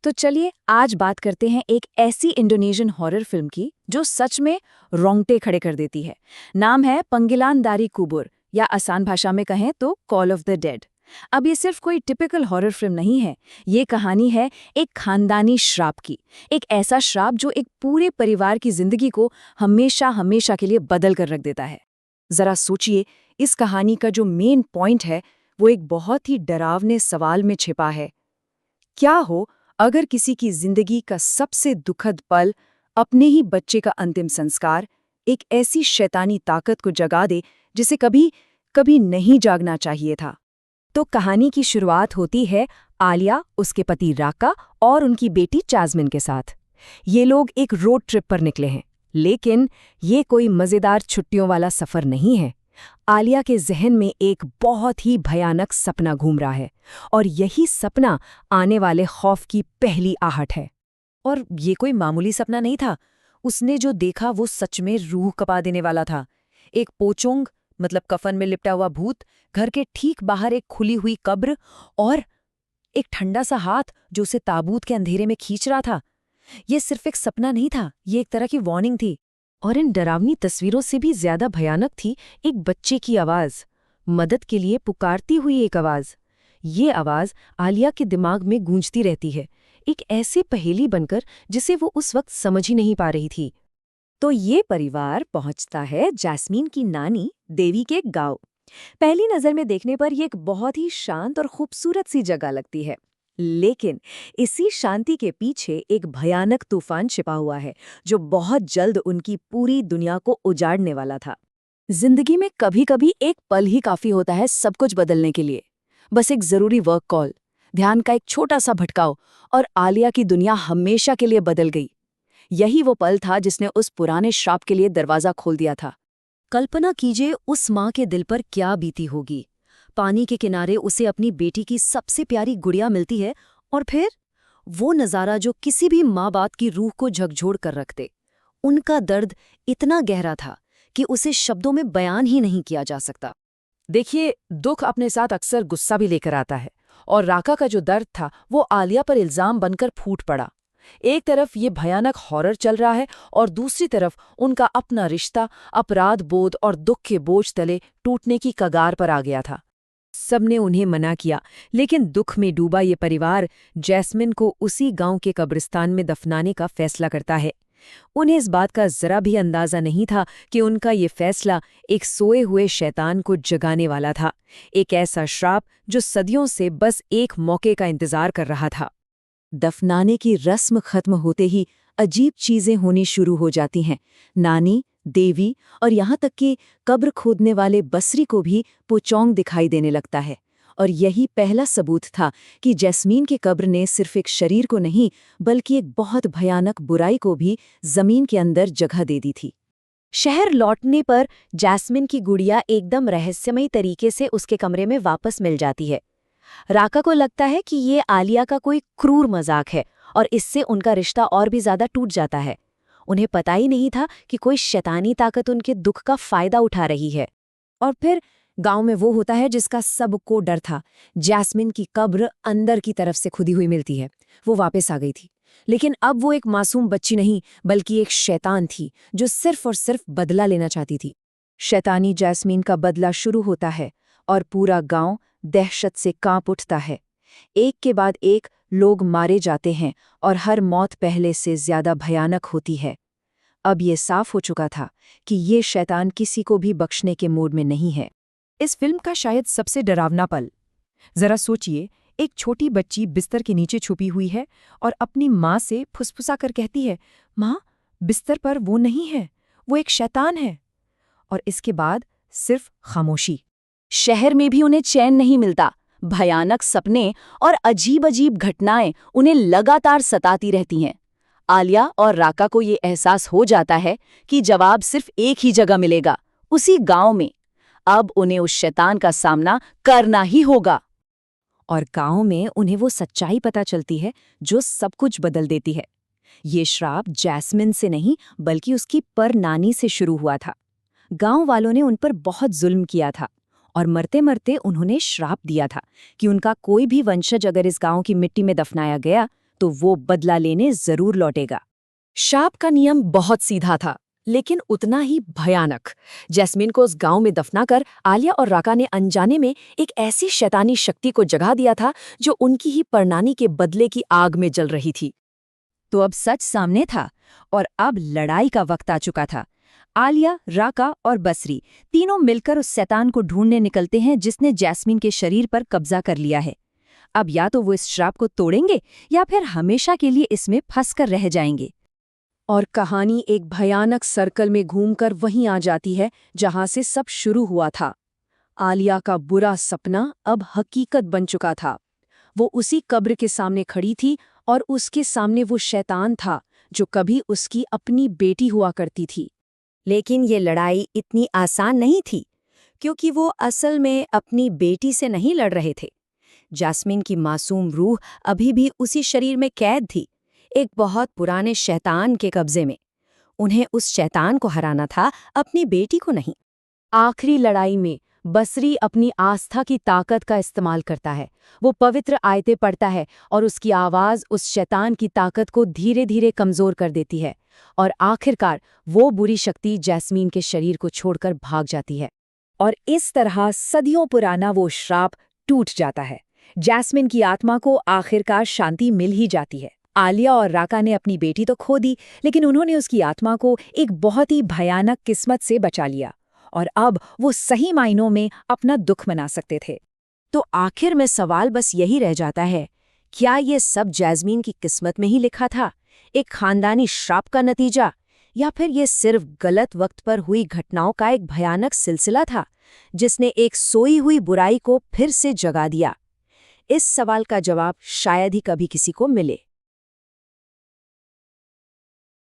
तो चलिए आज बात करते हैं एक ऐसी इंडोनेशियन हॉरर फिल्म की जो सच में रोंगटे खड़े कर देती है। नाम है पंगिलान दारी कुबुर, या आसान भाषा में कहें तो कॉल ऑफ द डेड। अब ये सिर्फ कोई टिपिकल हॉरर फिल्म नहीं है, ये कहानी है एक खानदानी श्राप की। एक ऐसा श्राप जो एक पूरे परिवार की जिंदगी को हमेशा हमेशा के लिए बदल कर रख देता है। जरा सोचिए, इस कहानी का जो मेन पॉइंट है वो एक बहुत ही डरावने सवाल में छिपा है। क्या हो अगर किसी की जिंदगी का सबसे दुखद पल, अपने ही बच्चे का अंतिम संस्कार, एक ऐसी शैतानी ताकत को जगा दे जिसे कभी कभी नहीं जागना चाहिए था। तो कहानी की शुरुआत होती है आलिया, उसके पति राका और उनकी बेटी जास्मिन के साथ। ये लोग एक रोड ट्रिप पर निकले हैं, लेकिन ये कोई मजेदार छुट्टियों वाला सफर नहीं है। आलिया के जहन में एक बहुत ही भयानक सपना घूम रहा है, और यही सपना आने वाले खौफ की पहली आहट है। और ये कोई मामूली सपना नहीं था। उसने जो देखा वो सच में रूह कपा देने वाला था। एक पोचोंग, मतलब कफन में लिपटा हुआ भूत, घर के ठीक बाहर एक खुली हुई कब्र, और एक ठंडा सा हाथ जो उसे ताबूत के अंधेरे में खींच रहा था। ये सिर्फ एक सपना नहीं था, ये एक तरह की वार्निंग थी। और इन डरावनी तस्वीरों से भी ज्यादा भयानक थी एक बच्चे की आवाज, मदद के लिए पुकारती हुई एक आवाज। ये आवाज आलिया के दिमाग में गूंजती रहती है, एक ऐसे पहेली बनकर जिसे वो उस वक्त समझ ही नहीं पा रही थी। तो ये परिवार पहुंचता है जास्मीन की नानी देवी के गांव। पहली नजर में देखने पर यह एक बहुत ही शांत और खूबसूरत सी जगह लगती है, लेकिन इसी शांति के पीछे एक भयानक तूफान छिपा हुआ है जो बहुत जल्द उनकी पूरी दुनिया को उजाड़ने वाला था। जिंदगी में कभी-कभी एक पल ही काफी होता है सब कुछ बदलने के लिए। बस एक जरूरी वर्क कॉल, ध्यान का एक छोटा सा भटकाव, और आलिया की दुनिया हमेशा के लिए बदल गई। यही वो पल था जिसने उस पुराने श्राप के लिए दरवाजा खोल दिया था। कल्पना कीजिए उस माँ के दिल पर क्या बीती होगी। पानी के किनारे उसे अपनी बेटी की सबसे प्यारी गुड़िया मिलती है, और फिर वो नज़ारा जो किसी भी माँ बाप की रूह को झकझोर कर रखते। उनका दर्द इतना गहरा था कि उसे शब्दों में बयान ही नहीं किया जा सकता। देखिए, दुख अपने साथ अक्सर गुस्सा भी लेकर आता है, और राका का जो दर्द था वो आलिया पर इल्जाम बनकर फूट पड़ा। एक तरफ ये भयानक हॉरर चल रहा है, और दूसरी तरफ उनका अपना रिश्ता अपराध बोध और दुख के बोझ तले टूटने की कगार पर आ गया था। सबने उन्हें मना किया, लेकिन दुख में डूबा ये परिवार जैस्मिन को उसी गांव के कब्रिस्तान में दफनाने का फैसला करता है। उन्हें इस बात का जरा भी अंदाजा नहीं था कि उनका ये फैसला एक सोए हुए शैतान को जगाने वाला था, एक ऐसा श्राप जो सदियों से बस एक मौके का इंतजार कर रहा था। दफनाने की रस्म खत्म होते ही अजीब चीजें होनी शुरू हो जाती हैं। नानी, देवी और यहाँ तक कि कब्र खोदने वाले बसरी को भी पोचोंग दिखाई देने लगता है। और यही पहला सबूत था कि जैस्मीन की कब्र ने सिर्फ एक शरीर को नहीं, बल्कि एक बहुत भयानक बुराई को भी जमीन के अंदर जगह दे दी थी। शहर लौटने पर जैस्मीन की गुड़िया एकदम रहस्यमयी तरीके से उसके कमरे में वापस मिल जाती है। राका को लगता है कि ये आलिया का कोई क्रूर मजाक है, और इससे उनका रिश्ता और भी ज्यादा टूट जाता है। उन्हें पता ही नहीं था कि कोई शैतानी ताकत उनके दुख का फायदा उठा रही है। और फिर गांव में वो होता है जिसका सबको डर था। जैस्मिन की कब्र अंदर की तरफ से खुदी हुई मिलती है। वो वापस आ गई थी, लेकिन अब वो एक मासूम बच्ची नहीं, बल्कि एक शैतान थी जो सिर्फ और सिर्फ बदला लेना चाहती थी। शैतानी जैस्मिन का बदला शुरू होता है, और पूरा गांव दहशत से कांप उठता है। एक के बाद एक लोग मारे जाते हैं, और हर मौत पहले से ज्यादा भयानक होती है। अब ये साफ हो चुका था कि ये शैतान किसी को भी बख्शने के मूड में नहीं है। इस फिल्म का शायद सबसे डरावना पल, जरा सोचिए, एक छोटी बच्ची बिस्तर के नीचे छुपी हुई है और अपनी माँ से फुसफुसा कर कहती है, माँ, बिस्तर पर वो नहीं है, वो एक शैतान है। और इसके बाद सिर्फ खामोशी। शहर में भी उन्हें चैन नहीं मिलता। भयानक सपने और अजीब अजीब घटनाएं उन्हें लगातार सताती रहती हैं। आलिया और राका को ये एहसास हो जाता है कि जवाब सिर्फ एक ही जगह मिलेगा, उसी गांव में। अब उन्हें उस शैतान का सामना करना ही होगा। और गांव में उन्हें वो सच्चाई पता चलती है जो सब कुछ बदल देती है। ये श्राप जैस्मिन से नहीं, बल्कि उसकी परनानी से शुरू हुआ था। गांव वालों ने उन पर बहुत जुल्म किया था, और मरते मरते उन्होंने श्राप दिया था कि उनका कोई भी वंशज अगर इस गांव की मिट्टी में दफनाया गया तो वो बदला लेने जरूर लौटेगा। शाप का नियम बहुत सीधा था, लेकिन उतना ही भयानक। जैस्मीन को उस गांव में दफनाकर आलिया और राका ने अनजाने में एक ऐसी शैतानी शक्ति को जगा दिया था जो उनकी ही परनानी के बदले की आग में जल रही थी। तो अब सच सामने था और अब लड़ाई का वक्त आ चुका था। आलिया, राका और बसरी तीनों मिलकर उस शैतान को ढूंढने निकलते हैं जिसने जैस्मीन के शरीर पर कब्जा कर लिया है। अब या तो वो इस श्राप को तोड़ेंगे या फिर हमेशा के लिए इसमें फंसकर रह जाएंगे। और कहानी एक भयानक सर्कल में घूमकर वहीं आ जाती है जहां से सब शुरू हुआ था। आलिया का बुरा सपना अब हकीकत बन चुका था। वो उसी कब्र के सामने खड़ी थी और उसके सामने वो शैतान था जो कभी उसकी अपनी बेटी हुआ करती थी। लेकिन ये लड़ाई इतनी आसान नहीं थी, क्योंकि वो असल में अपनी बेटी से नहीं लड़ रहे थे। जैस्मीन की मासूम रूह अभी भी उसी शरीर में कैद थी, एक बहुत पुराने शैतान के कब्जे में। उन्हें उस शैतान को हराना था, अपनी बेटी को नहीं। आखिरी लड़ाई में बसरी अपनी आस्था की ताकत का इस्तेमाल करता है। वो पवित्र आयतें पढ़ता है और उसकी आवाज़ उस शैतान की ताकत को धीरे धीरे कमज़ोर कर देती है। और आखिरकार वो बुरी शक्ति जैस्मीन के शरीर को छोड़कर भाग जाती है। और इस तरह सदियों पुराना वो श्राप टूट जाता है। जैस्मीन की आत्मा को आखिरकार शांति मिल ही जाती है। आलिया और राका ने अपनी बेटी तो खो दी, लेकिन उन्होंने उसकी आत्मा को एक बहुत ही भयानक किस्मत से बचा लिया और अब वो सही मायनों में अपना दुख मना सकते थे। तो आखिर में सवाल बस यही रह जाता है, क्या ये सब जैस्मीन की किस्मत में ही लिखा था, एक खानदानी श्राप का नतीजा, या फिर ये सिर्फ गलत वक्त पर हुई घटनाओं का एक भयानक सिलसिला था जिसने एक सोई हुई बुराई को फिर से जगा दिया? इस सवाल का जवाब शायद ही कभी किसी को मिले।